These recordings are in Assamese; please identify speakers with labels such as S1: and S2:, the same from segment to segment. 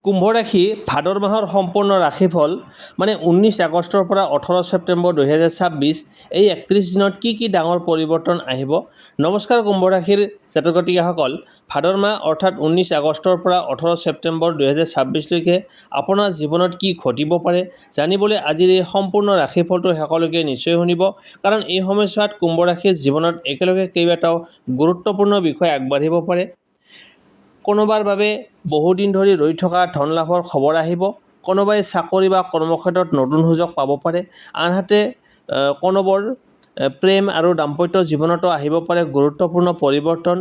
S1: কুম্ভ ৰাশি ভাদৰ মাহৰ সম্পূৰ্ণ ৰাশিফল মানে 19 আগষ্টৰ পৰা 18 ছেপ্টেম্বৰ 2026 এই 31 দিনত কি ডাঙৰ পৰিৱৰ্তন আহিব। নমস্কাৰ কুম্ভ ৰাশিৰ জাতক জাতিকাসকল, ভাদৰ মাহ অৰ্থাৎ 19 আগষ্টৰ পৰা 18 ছেপ্টেম্বৰ 2026 লৈকে আপোনাৰ জীৱনত কি ঘটিব পাৰে জানিবলৈ আজিৰ এই সম্পূৰ্ণ ৰাশিফলটো শেষলৈকে নিশ্চয় শুনিব, কাৰণ এই সময়ছোৱাত কুম্ভ ৰাশিৰ জীৱনত একেলগে কেইবাটাও গুৰুত্বপূৰ্ণ বিষয় আগবাঢ়িব পাৰে। কোনোবাৰ বাবে বহুদিন ধৰি ৰৈ থকা ধন লাভৰ খবৰ আহিব, কোনোবাই চাকৰি বা কৰ্মক্ষেত্ৰত নতুন সুযোগ পাব পাৰে, আনহাতে কোনোবৰ প্ৰেম আৰু দাম্পত্য জীৱনতো আহিব পাৰে গুৰুত্বপূৰ্ণ পৰিৱৰ্তন।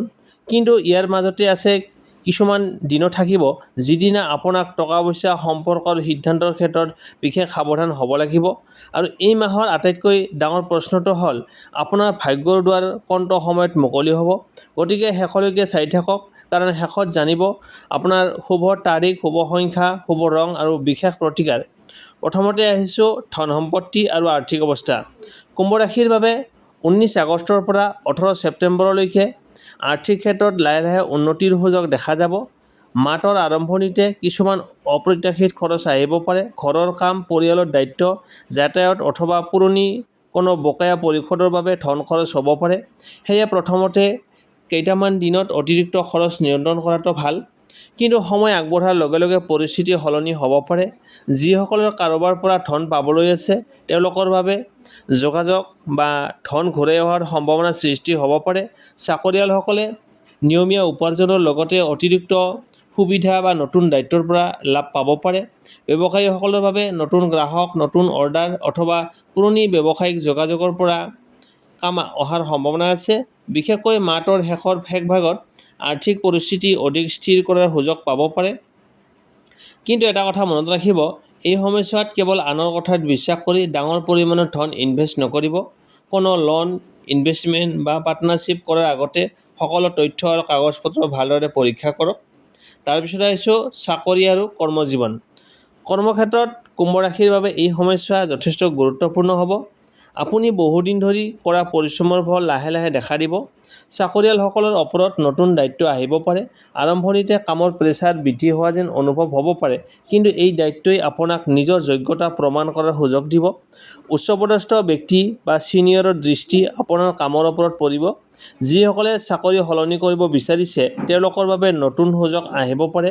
S1: কিন্তু ইয়াৰ মাজতে আছে কিছুমান দিনো থাকিব যিদিনা আপোনাক টকা পইচা সম্পৰ্ক আৰু সিদ্ধান্তৰ ক্ষেত্ৰত বিশেষ সাৱধান হ'ব লাগিব। আৰু এই মাহৰ আটাইতকৈ ডাঙৰ প্ৰশ্নটো হ'ল আপোনাৰ ভাগ্যৰ দুৱাৰ কোনটো সময়ত মুকলি হ'ব। গতিকে শেষলৈকে চাই থাকক, কাৰণ শেষত জানিব আপোনাৰ শুভ তাৰিখ, শুভ সংখ্যা, শুভ ৰং আৰু বিশেষ প্ৰতিকাৰ। প্ৰথমতে আহিছোঁ ধন সম্পত্তি আৰু আৰ্থিক অৱস্থা। কুম্ভ ৰাশিৰ বাবে 19 আগষ্টৰ পৰা 18 ছেপ্টেম্বৰলৈকে আৰ্থিক ক্ষেত্ৰত লাহে লাহে উন্নতিৰ সুযোগ দেখা যাব। মাহৰ আৰম্ভণিতে কিছুমান অপ্ৰত্যাশিত খৰচ আহিব পাৰে। ঘৰৰ কাম, পৰিয়ালৰ দায়িত্ব, যাতায়াত অথবা পুৰণি কোনো বকেয়া পৰিশোধৰ বাবে ধন খৰচ হ'ব পাৰে। সেয়ে প্ৰথমতে কেইটামান দিনত অতিৰিক্ত খৰচ নিয়ন্ত্ৰণ কৰাটো ভাল, কিন্তু সময় আগবঢ়াৰ লগে লগে পৰিস্থিতি সলনি হ'ব পাৰে। যিসকলৰ কাৰোবাৰ পৰা ধন পাবলৈ আছে তেওঁলোকৰ বাবে যোগাযোগ বা ধন ঘূৰাই অহাৰ সম্ভাৱনা সৃষ্টি হ'ব পাৰে। চাকৰিয়ালসকলে নিয়মীয়া উপাৰ্জনৰ লগতে অতিৰিক্ত সুবিধা বা নতুন দায়িত্বৰ পৰা লাভ পাব পাৰে। ব্যৱসায়ীসকলৰ বাবে নতুন গ্ৰাহক, নতুন অৰ্ডাৰ অথবা পুৰণি ব্যৱসায়িক যোগাযোগৰ পৰা কাম অহাৰ সম্ভাৱনা আছে। বিশেষকৈ মাহটোৰ শেষভাগত আৰ্থিক পৰিস্থিতি অধিক স্থিৰ কৰাৰ সুযোগ পাব পাৰে। কিন্তু এটা কথা মনত ৰাখিব, এই সময়ছোৱাত কেৱল আনৰ কথাত বিশ্বাস কৰি ডাঙৰ পৰিমাণৰ ধন ইনভেষ্ট নকৰিব। কোনো লোন, ইনভেষ্টমেণ্ট বা পাৰ্টনাৰশ্বিপ কৰাৰ আগতে সকলো তথ্য আৰু কাগজ পত্ৰ ভালদৰে পৰীক্ষা কৰক। তাৰপিছত আহিছোঁ চাকৰি আৰু কৰ্মজীৱন। কৰ্মক্ষেত্ৰত কুম্ভ ৰাশিৰ বাবে এই সময়ছোৱা যথেষ্ট গুৰুত্বপূৰ্ণ হ'ব। আপুনি বহুদিন ধৰি কৰা পৰিশ্ৰমৰ ফল লাহে লাহে দেখা দিব। চাকৰিয়ালসকলৰ ওপৰত নতুন দায়িত্ব আহিব পাৰে। আৰম্ভণিতে কামৰ প্ৰেছাৰ বৃদ্ধি হোৱা যেন অনুভৱ হ'ব পাৰে, কিন্তু এই দায়িত্বই আপোনাক নিজৰ যোগ্যতা প্ৰমাণ কৰাৰ সুযোগ দিব। উচ্চপদস্থ ব্যক্তি বা ছিনিয়ৰৰ দৃষ্টি আপোনাৰ কামৰ ওপৰত পৰিব। যিসকলে চাকৰি সলনি কৰিব বিচাৰিছে তেওঁলোকৰ বাবে নতুন সুযোগ আহিব পাৰে,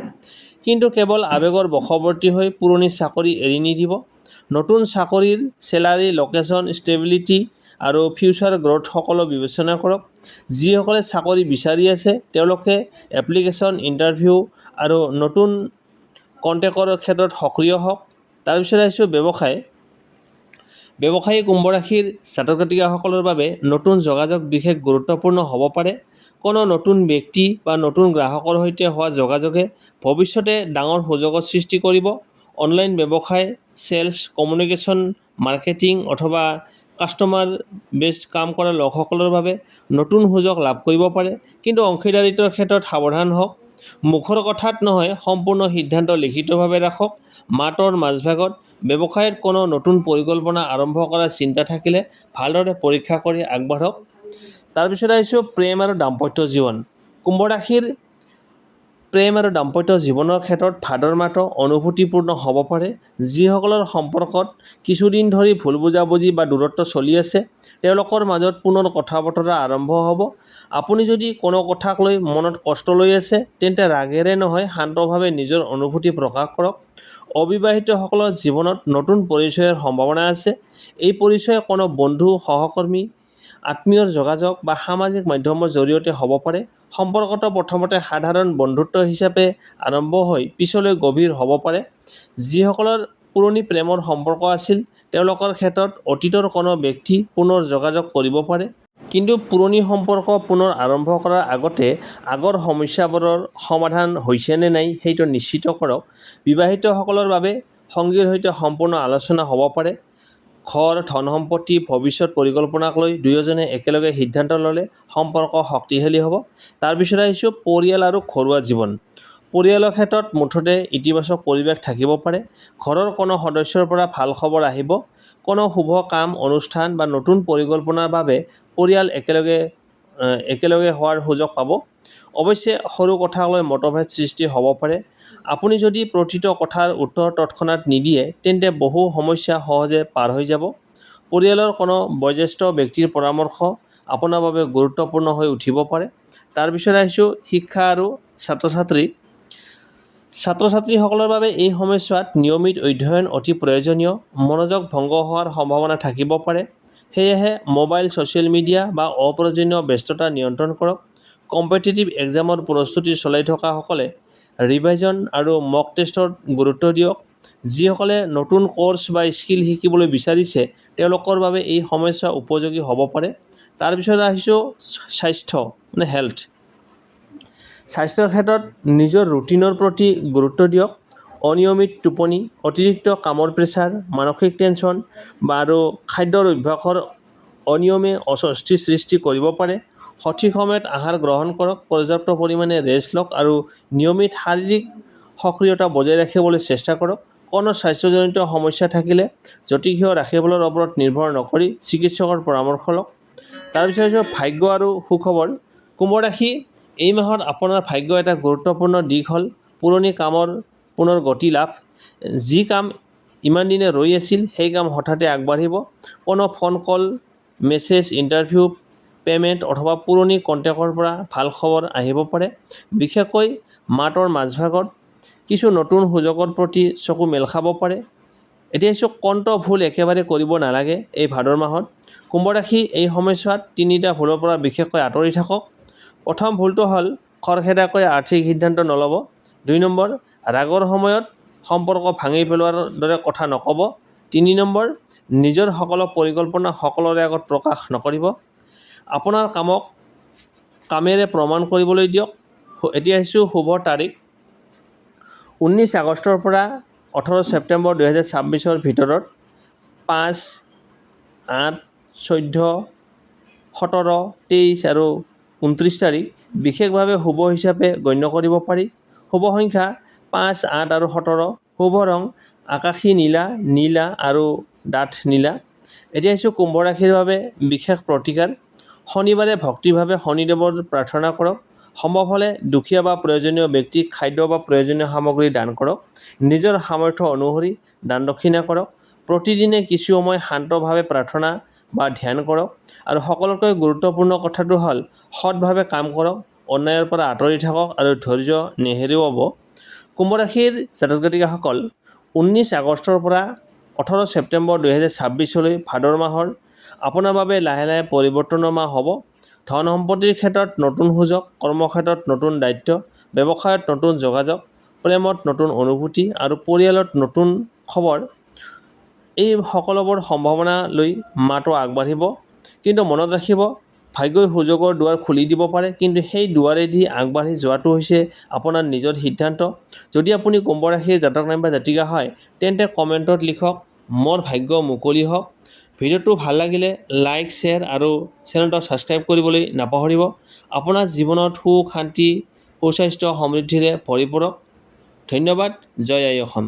S1: কিন্তু কেৱল আৱেগৰ বশৱৰ্তী হৈ পুৰণি চাকৰি এৰি নিদিব। নতুন চাকৰিৰ চেলাৰী, লোকেশ্যন, ষ্টেবিলিটি আৰু ফিউচাৰ গ্ৰথ সকলো বিবেচনা কৰক। যিসকলে চাকৰি বিচাৰি আছে তেওঁলোকে এপ্লিকেশ্যন, ইণ্টাৰভিউ আৰু নতুন কণ্টেক্টৰ ক্ষেত্ৰত সক্ৰিয় হওক। তাৰপিছত আহিছোঁ ব্যৱসায়। ব্যৱসায়ী কুম্ভ ৰাশিৰ জাতক জাতিকাসকলৰ বাবে নতুন যোগাযোগ বিশেষ গুৰুত্বপূৰ্ণ হ'ব পাৰে। কোনো নতুন ব্যক্তি বা নতুন গ্ৰাহকৰ সৈতে হোৱা যোগাযোগে ভৱিষ্যতে ডাঙৰ সুযোগৰ সৃষ্টি কৰিব। অনলাইন ব্যৱসায়, চেলছ, কমিউনিকেশ্যন, মাৰ্কেটিং অথবা কাষ্টমাৰ বেছড কাম কৰা লোকসকলৰ বাবে নতুন সুযোগ লাভ কৰিব পাৰে, কিন্তু অংশীদাৰিত্বৰ ক্ষেত্ৰত সাৱধান হওক। মুখৰ কথাত নহয়, সম্পূৰ্ণ সিদ্ধান্ত লিখিতভাৱে ৰাখক। মাহটোৰ মাজভাগত ব্যৱসায়ত কোনো নতুন পৰিকল্পনা আৰম্ভ কৰাৰ চিন্তা থাকিলে ভালদৰে পৰীক্ষা কৰি আগবাঢ়ক। তাৰপিছত আহিছোঁ প্ৰেম আৰু দাম্পত্য জীৱন। কুম্ভ ৰাশিৰ প্ৰেম আৰু দাম্পত্য জীৱনৰ ক্ষেত্ৰত ভাদৰ মাহটো অনুভূতিপূৰ্ণ হ'ব পাৰে। যিসকলৰ সম্পৰ্কত কিছুদিন ধৰি ভুল বুজাবুজি বা দূৰত্ব চলি আছে তেওঁলোকৰ মাজত পুনৰ কথা বতৰা আৰম্ভ হ'ব। আপুনি যদি কোনো কথাক লৈ মনত কষ্ট লৈ আছে তেন্তে ৰাগেৰে নহয়, শান্তভাৱে নিজৰ অনুভূতি প্ৰকাশ কৰক। অবিবাহিতসকলৰ জীৱনত নতুন পৰিচয়ৰ সম্ভাৱনা আছে। এই পৰিচয় কোনো বন্ধু, সহকৰ্মী, আত্মীয়ৰ যোগাযোগ বা সামাজিক মাধ্যমৰ জৰিয়তে হ'ব পাৰে। সম্পৰ্কটো প্ৰথমতে সাধাৰণ বন্ধুত্ব হিচাপে আৰম্ভ হৈ পিছলৈ গভীৰ হ'ব পাৰে। যিসকলৰ পুৰণি প্ৰেমৰ সম্পৰ্ক আছিল তেওঁলোকৰ ক্ষেত্ৰত অতীতৰ কোনো ব্যক্তি পুনৰ যোগাযোগ কৰিব পাৰে। কিন্তু পুৰণি সম্পৰ্ক পুনৰ আৰম্ভ কৰাৰ আগতে আগৰ সমস্যাবোৰৰ সমাধান হৈছে নে নাই সেইটো নিশ্চিত কৰক। বিবাহিতসকলৰ বাবে সঙ্গীৰ সৈতে সম্পূৰ্ণ আলোচনা হ'ব পাৰে। ঘৰ, ধন সম্পত্তি, ভৱিষ্যত পৰিকল্পনাক লৈ দুয়োজনে একেলগে সিদ্ধান্ত ল'লে সম্পৰ্ক শক্তিশালী হ'ব। তাৰপিছত আহিছোঁ পৰিয়াল আৰু ঘৰুৱা জীৱন। পৰিয়ালৰ ক্ষেত্ৰত মুঠতে ইতিবাচক পৰিৱেশ থাকিব পাৰে। ঘৰৰ কোনো সদস্যৰ পৰা ভাল খবৰ আহিব। কোনো শুভ কাম, অনুষ্ঠান বা নতুন পৰিকল্পনাৰ বাবে পৰিয়াল একেলগে হোৱাৰ সুযোগ পাব। অৱশ্যে সৰু কথাক লৈ মতভেদ সৃষ্টি হ'ব পাৰে। আপুনি যদি প্ৰতিটো কথাৰ উত্তৰ তৎক্ষণাত নিদিয়ে তেন্তে বহু সমস্যা সহজে পাৰ হৈ যাব। পৰিয়ালৰ কোনো বয়োজ্যেষ্ঠ ব্যক্তিৰ পৰামৰ্শ আপোনাৰ বাবে গুৰুত্বপূৰ্ণ হৈ উঠিব পাৰে। তাৰপিছত আহিছোঁ শিক্ষা আৰু ছাত্ৰ-ছাত্ৰীসকলৰ বাবে এই সময়ছোৱাত নিয়মিত অধ্যয়ন অতি প্ৰয়োজনীয়। মনোযোগ ভংগ হোৱাৰ সম্ভাৱনা থাকিব পাৰে। সেয়েহে মোবাইল, ছ'চিয়েল মিডিয়া বা অপ্ৰয়োজনীয় ব্যস্ততা নিয়ন্ত্ৰণ কৰক। কম্পিটিটিভ এক্সামৰ প্ৰস্তুতি চলাই থকাসকলে ৰিভাইজন আৰু মক টেষ্টত গুৰুত্ব দিয়ক। যিসকলে নতুন কোৰ্চ বা স্কিল শিকিবলৈ বিচাৰিছে তেওঁলোকৰ বাবে এই সময়ছোৱা উপযোগী হ'ব পাৰে। তাৰপিছত আহিছোঁ স্বাস্থ্য হেল্থ। স্বাস্থ্যৰ ক্ষেত্ৰত নিজৰ ৰুটিনৰ প্ৰতি গুৰুত্ব দিয়ক। অনিয়মিত টোপনি, অতিৰিক্ত কামৰ প্ৰেছাৰ, মানসিক টেনশ্যন আৰু খাদ্যৰ অভ্যাসৰ অনিয়মে অস্বস্তি সৃষ্টি কৰিব পাৰে। সঠিক সময়ত আহাৰ গ্ৰহণ কৰক, পৰ্যাপ্ত পৰিমাণে ৰেষ্ট লওক আৰু নিয়মিত শাৰীৰিক সক্ৰিয়তা বজাই ৰাখিবলৈ চেষ্টা কৰক। কোনো স্বাস্থ্যজনিত সমস্যা থাকিলে জ্যোতিষীয় ৰাশিফলৰ ওপৰত নিৰ্ভৰ নকৰি চিকিৎসকৰ পৰামৰ্শ লওক। তাৰপিছত হৈছে ভাগ্য আৰু সুখবৰ। কুম্ভ ৰাশি, এই মাহত আপোনাৰ ভাগ্যৰ এটা গুৰুত্বপূৰ্ণ দিশ হ'ল পুৰণি কামৰ পুনৰ গতি লাভ। যি কাম ইমান দিনে ৰৈ আছিল সেই কাম হঠাতে আগবাঢ়িব। কোনো ফোন কল, মেছেজ, ইণ্টাৰভিউ, পে'মেণ্ট অথবা পুৰণি কণ্টেক্টৰ পৰা ভাল খবৰ আহিব পাৰে। বিশেষকৈ মাহটোৰ মাজভাগত কিছু নতুন সুযোগৰ প্ৰতি চকু মেল খাব পাৰে। এতিয়া কণ্ট ভুল একেবাৰে কৰিব নালাগে এই ভাদৰ মাহত। কুম্ভ ৰাশি, এই সময়ছোৱাত তিনিটা ভুলৰ পৰা বিশেষকৈ আঁতৰি থাকক। প্ৰথম ভুলটো হ'ল খৰখেদাকৈ আৰ্থিক সিদ্ধান্ত নল'ব। 2 নম্বৰ, ৰাগৰ সময়ত সম্পৰ্ক ভাঙি পেলোৱাৰ দৰে কথা নক'ব। 3 নম্বৰ, নিজৰ সকলো পৰিকল্পনা সকলোৰে আগত প্ৰকাশ নকৰিব। আপোনাৰ কামক কামেৰে প্ৰমাণ কৰিবলৈ দিয়ক। এতিয়া আহিছোঁ শুভ তাৰিখ। 19 আগষ্টৰ পৰা 18 ছেপ্টেম্বৰ 2026 ভিতৰত 5, 8, 14, 17, 23 আৰু 29 তাৰিখ বিশেষভাৱে শুভ হিচাপে গণ্য কৰিব পাৰি। শুভ সংখ্যা 5, 8 আৰু 17। শুভ ৰং আকাশী নীলা, নীলা আৰু ডাঠ নীলা। এতিয়া আহিছোঁ কুম্ভ ৰাশিৰ বাবে বিশেষ প্ৰতিকাৰ। শনিবাৰে ভক্তিভাৱে শনিদেৱৰ প্ৰাৰ্থনা কৰক। সম্ভৱ হ'লে দুখীয়া বা প্ৰয়োজনীয় ব্যক্তিক খাদ্য বা প্ৰয়োজনীয় সামগ্ৰী দান কৰক। নিজৰ সামৰ্থ্য অনুসৰি দান দক্ষিণা কৰক। প্ৰতিদিনে কিছু সময় শান্তভাৱে প্ৰাৰ্থনা বা ধ্যান কৰক। আৰু সকলোতকৈ গুৰুত্বপূৰ্ণ কথাটো হ'ল সৎভাৱে কাম কৰক, অন্যায়ৰ পৰা আঁতৰি থাকক আৰু ধৈৰ্য নেহেৰুৱাব। কুম্ভ ৰাশিৰ জাতক জাতিকাসকল, 19 আগষ্টৰ পৰা 18 ছেপ্টেম্বৰ 2026 ভাদৰ মাহৰ আপোনাৰ বাবে লাহে লাহে পৰিৱৰ্তনৰ মাহ হ'ব। ধন সম্পত্তিৰ ক্ষেত্ৰত নতুন সুযোগ, কৰ্মক্ষেত্ৰত নতুন দায়িত্ব, ব্যৱসায়ত নতুন যোগাযোগ, প্ৰেমত নতুন অনুভূতি আৰু পৰিয়ালত নতুন খবৰ, এই সকলোবোৰ সম্ভাৱনা লৈ মাহটো আগবাঢ়িব। কিন্তু মনত ৰাখিব, ভাগ্যই সুযোগৰ দুৱাৰ খুলি দিব পাৰে, কিন্তু সেই দুৱাৰেদি আগবাঢ়ি যোৱাটো হৈছে আপোনাৰ নিজৰ সিদ্ধান্ত। যদি আপুনি কুম্ভ ৰাশিৰ জাতক নাইবা জাতিকা হয় তেন্তে কমেণ্টত লিখক, মোৰ ভাগ্য মুকলি হওক। ভিডিঅ'টো ভাল লাগিলে লাইক, শ্বেয়াৰ আৰু চেনেলটো ছাবস্ক্ৰাইব কৰিবলৈ নাপাহৰিব। আপোনাৰ জীৱনত সুখ, শান্তি, সুস্বাস্থ্য, সমৃদ্ধিৰে ভৰি পৰক। ধন্যবাদ। জয় আই অসম।